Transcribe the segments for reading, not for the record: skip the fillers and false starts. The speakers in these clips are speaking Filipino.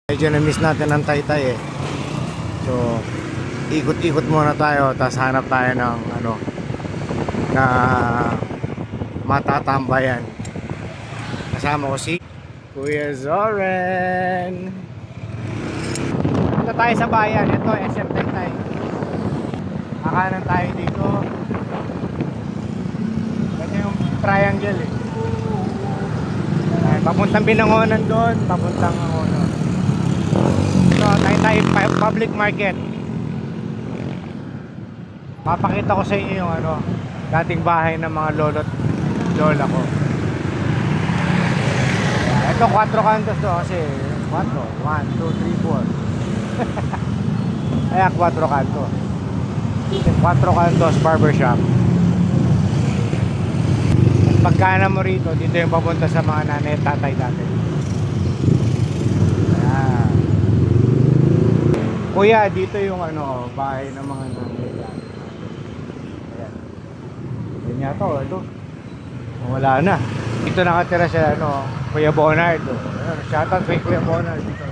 Medyo na-miss natin ang Taytay eh. So, ikot-ikot muna tayo, tapos hanap tayo ng ano na matatambayan. Kasama ko si Kuya Zoren. Ito tayo sa bayan. Ito, SM Taytay. Kakanan tayo dito. Ganyan yung triangle eh. Ay, papuntang Binangonan doon, papuntang Angono. Ito, Taytay Public Market. Papakita ko sa inyo yung ano, dating bahay ng mga lolo't lola ko. Ito, 4 kantos to kasi 4, 1, 2, 3, 4. Kaya 4 kantos. 4 kantos barbershop. At pagkana mo rito, dito yung papunta sa mga nanay at tatay dati. Ayan. Kuya, dito yung ano, bahay ng mga nanay dati. Ayan. Yan yata, ito. Wala na. Dito nakatira siya, ano, Kuya Bonard. Shoutout kay Kuya Bonard dito.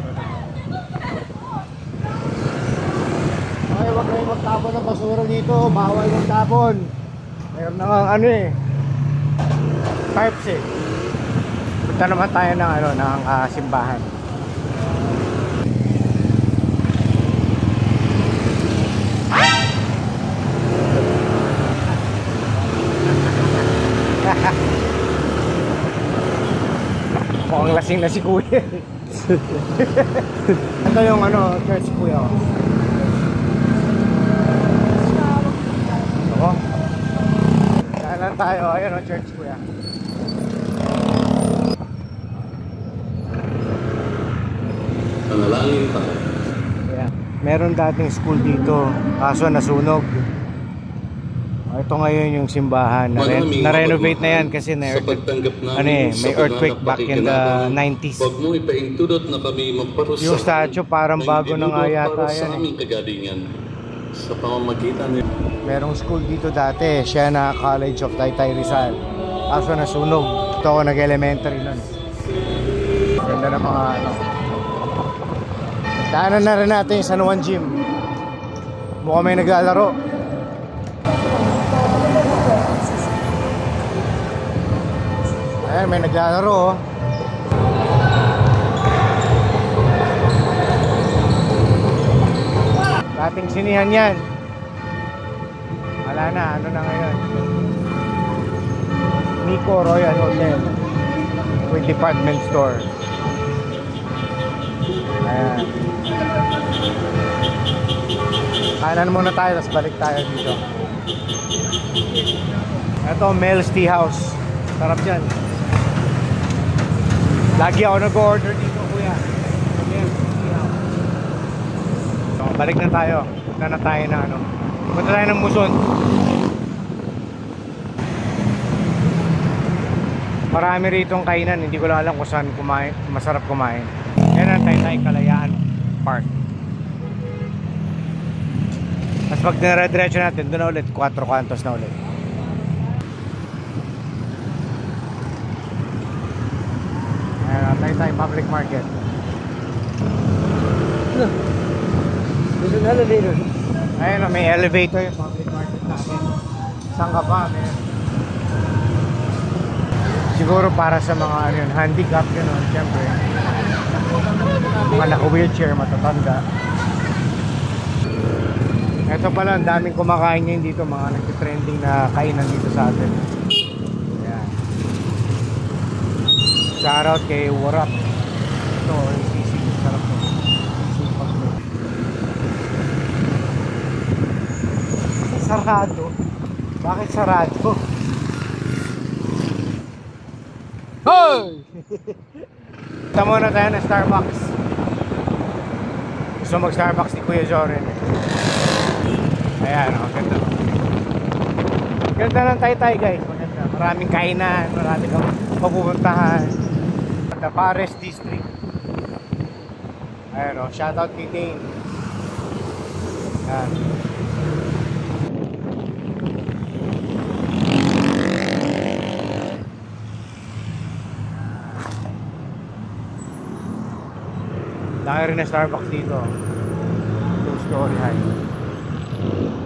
Okay, wag kayong magtapon ng basura dito. Bawal magtapon. Mayroon na nga ano eh, pipes eh. Punta naman tayo ng ano, ng simbahan. Mukhang lasing na si Kuya. Ito yung ano, church Kuya. Ako. Saan tayo? Ayun o, church Kuya. Nanalangin tayo. Yeah. Meron dating school dito, kaso nasunog. Ito ngayon yung simbahan. Na-renovate na yan kasi may earthquake back in the 90s. Huwag mo ipaintulot na kami magparusa. Yung statue parang bago na nga yata yan. Sa aming kagalingan. Sa pamamagitan niya. Merong school dito dati, Siena College of Taytay Rizal. Kaso nasunog. Ito ako nag-elementary nun. Ganda na mga ano. Daanan na rin natin yung San Juan Gym. Mukhang may naglalaro. Ayan, may naglalaro oh. Dating sinihan yan. Wala na, ano na ngayon? Nico Royal Hotel with department store. Ayan. Kanan muna tayo, tapos balik tayo dito. Ito, Mel's Tea House. Sarap dyan. Lagi ako nag-order dito, Kuya. Mel's Tea House. So, balik na tayo. Punta na tayo na ano. Punta tayo ng Muson. Marami ritong kainan. Hindi ko lang alam kung saan kumain, masarap kumain. Yan ang Taytay Kalayaan Park. Tapos pag nire-diretso natin, doon na ulit, 4 kantos na ulit. Ayan, Taytay Public Market. There's an elevator. Ayan, may elevator yung public market natin. Saan ka pa? Siguro para sa mga ano yun, handicap yun, siyempre. Mga naka-wheelchair, matatanda. Ito pala, ang daming kumakain ngayon dito, mga nag-trending na kainan dito sa atin. Ayan. Shoutout kay Warap. Ito, yung sisig, sarap to. Sipag to. Sarado? Bakit sarado? Hoy! Punta muna tayo ng Starbucks. Gusto mag-Starbucks ni Kuya Zoren. Ayan, oh, ganda. Ganda ng Taytay, guys. Maganda. Maraming kainan, maraming papupuntahan. The Pares District. Ayan, oh, shoutout kay Dane. Ayan. Dahil rin na Starbucks dito. Two-story high.